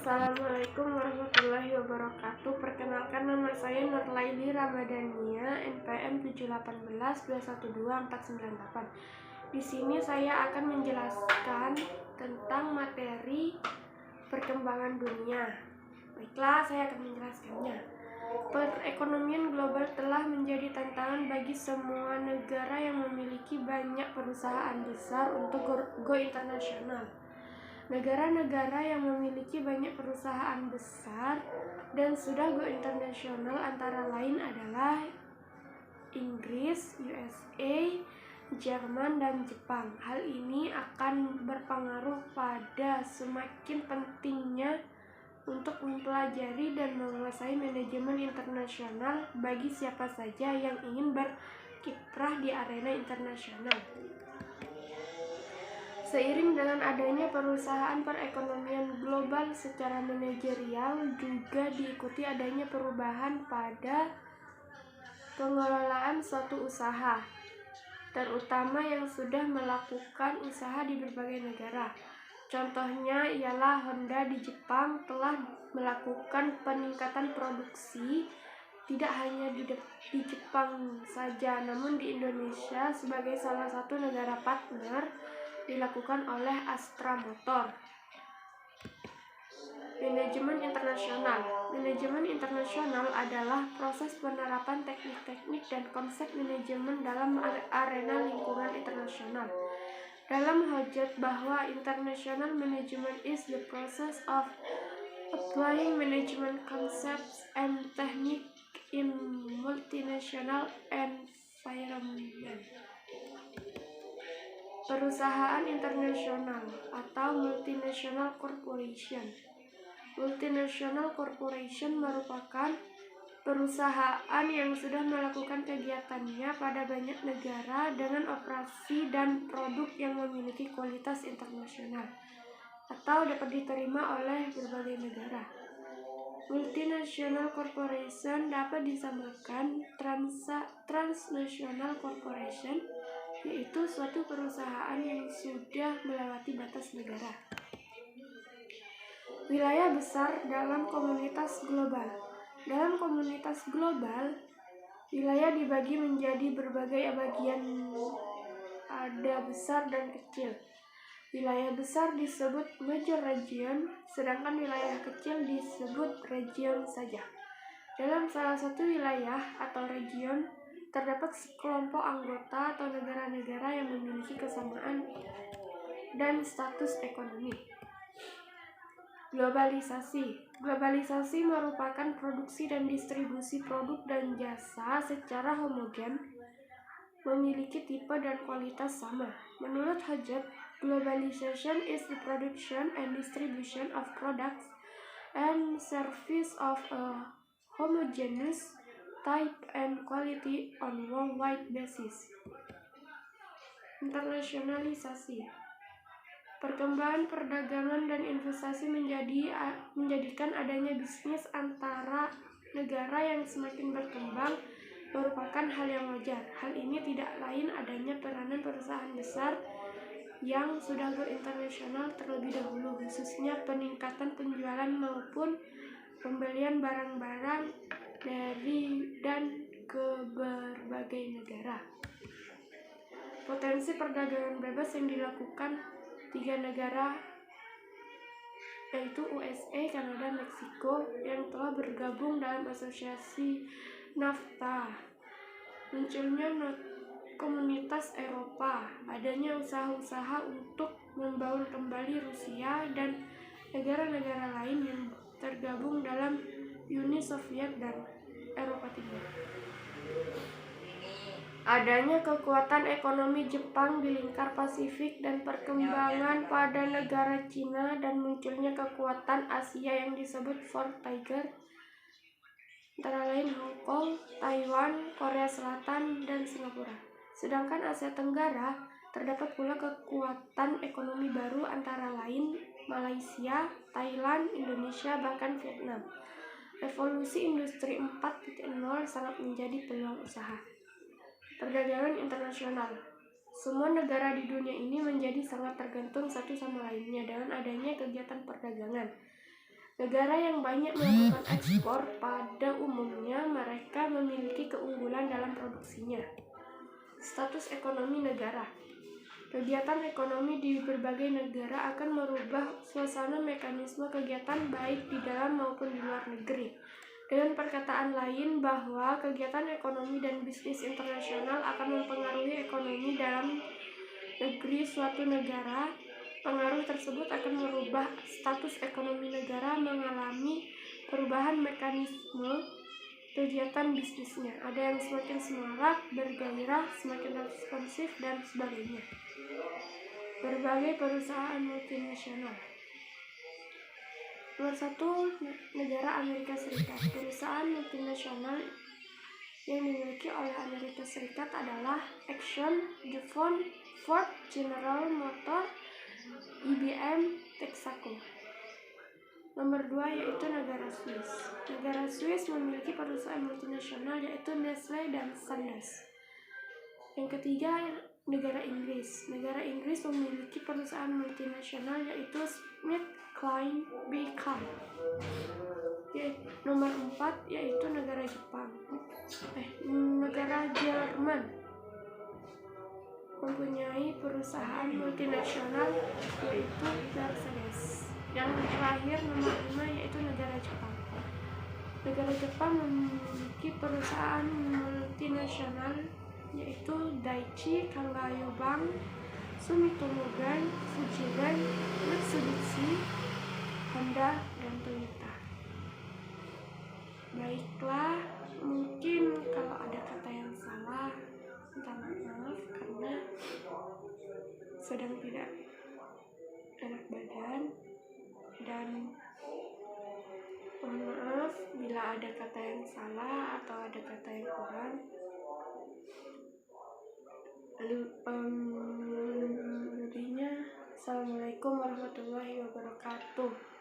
Assalamualaikum warahmatullahi wabarakatuh. Perkenalkan, nama saya Nurlaili Ramadhania, NPM 718212498. Di sini saya akan menjelaskan tentang materi perkembangan dunia. Baiklah, saya akan menjelaskannya. Perekonomian global telah menjadi tantangan bagi semua negara yang memiliki banyak perusahaan besar untuk go internasional. Negara-negara yang memiliki banyak perusahaan besar dan sudah go internasional antara lain adalah Inggris, USA, Jerman, dan Jepang. Hal ini akan berpengaruh pada semakin pentingnya untuk mempelajari dan menguasai manajemen internasional bagi siapa saja yang ingin berkiprah di arena internasional. Seiring dengan adanya perusahaan perekonomian global secara manajerial, juga diikuti adanya perubahan pada pengelolaan suatu usaha, terutama yang sudah melakukan usaha di berbagai negara. Contohnya ialah Honda di Jepang telah melakukan peningkatan produksi tidak hanya di Jepang saja, namun di Indonesia sebagai salah satu negara partner dilakukan oleh Astra Motor. Manajemen internasional. Manajemen internasional adalah proses penerapan teknik-teknik dan konsep manajemen dalam arena lingkungan internasional. Dalam hajat bahwa international management is the process of applying management concepts and techniques in multinational environment. Perusahaan internasional atau multinational corporation. Multinational corporation merupakan perusahaan yang sudah melakukan kegiatannya pada banyak negara dengan operasi dan produk yang memiliki kualitas internasional atau dapat diterima oleh berbagai negara. Multinational corporation dapat disamakan transnational corporation, yaitu suatu perusahaan yang sudah melewati batas negara. Wilayah besar dalam komunitas global. Dalam komunitas global, wilayah dibagi menjadi berbagai bagian, ada besar dan kecil. Wilayah besar disebut major region, sedangkan wilayah kecil disebut region saja. Dalam salah satu wilayah atau region, terdapat sekelompok anggota atau negara-negara yang memiliki kesamaan dan status ekonomi. Globalisasi. Globalisasi merupakan produksi dan distribusi produk dan jasa secara homogen, memiliki tipe dan kualitas sama. Menurut Hajat, globalization is the production and distribution of products and services of a homogeneous type and quality on worldwide basis. Internasionalisasi. Perkembangan perdagangan dan investasi menjadikan adanya bisnis antara negara yang semakin berkembang merupakan hal yang wajar. Hal ini tidak lain adanya peranan perusahaan besar yang sudah go internasional terlebih dahulu, khususnya peningkatan penjualan maupun pembelian barang-barang dari dan ke berbagai negara. Potensi perdagangan bebas yang dilakukan 3 negara, yaitu USA, Kanada, Meksiko, yang telah bergabung dalam asosiasi NAFTA. Munculnya komunitas Eropa, adanya usaha-usaha untuk membangun kembali Rusia dan negara-negara lain yang tergabung dalam Uni Soviet dan Eropa Timur. Adanya kekuatan ekonomi Jepang di lingkar Pasifik dan perkembangan pada negara Cina dan munculnya kekuatan Asia yang disebut Four Tiger, antara lain Hong Kong, Taiwan, Korea Selatan, dan Singapura. Sedangkan Asia Tenggara terdapat pula kekuatan ekonomi baru antara lain Malaysia, Thailand, Indonesia, bahkan Vietnam. Revolusi Industri 4.0 sangat menjadi peluang usaha. Perdagangan internasional. Semua negara di dunia ini menjadi sangat tergantung satu sama lainnya dengan adanya kegiatan perdagangan. Negara yang banyak melakukan ekspor pada umumnya mereka memiliki keunggulan dalam produksinya. Status ekonomi negara. Kegiatan ekonomi di berbagai negara akan merubah suasana mekanisme kegiatan baik di dalam maupun di luar negeri. Dengan perkataan lain bahwa kegiatan ekonomi dan bisnis internasional akan mempengaruhi ekonomi dalam negeri suatu negara. Pengaruh tersebut akan merubah status ekonomi negara, mengalami perubahan mekanisme kegiatan bisnisnya. Ada yang semakin semangat, bergairah, semakin responsif, dan sebagainya. Berbagai perusahaan multinasional. Nomor 1, negara Amerika Serikat. Perusahaan multinasional yang dimiliki oleh Amerika Serikat adalah Exxon, DuPont, Ford, General Motors, IBM, Texaco. Nomor 2 yaitu negara Swiss. Negara Swiss memiliki perusahaan multinasional yaitu Nestle dan Sandoz. Yang ketiga, negara Inggris. Negara Inggris memiliki perusahaan multinasional yaitu SmithKline Beacon. Nomor 4 yaitu negara Jepang. Negara Jerman mempunyai perusahaan multinasional yaitu Mercedes. Yang terakhir nomor 5 yaitu negara Jepang. Negara Jepang memiliki perusahaan multinasional yaitu Daiichi, Kangyo Bank, Sumitomo Bank, Fuji Bank, Mitsubishi, Honda, dan Toyota. Baiklah, mungkin kalau ada kata yang salah minta maaf karena sedang tidak enak badan, dan mohon maaf bila ada kata yang salah atau ada kata yang kurang. Lebihnya, Assalamualaikum warahmatullahi wabarakatuh.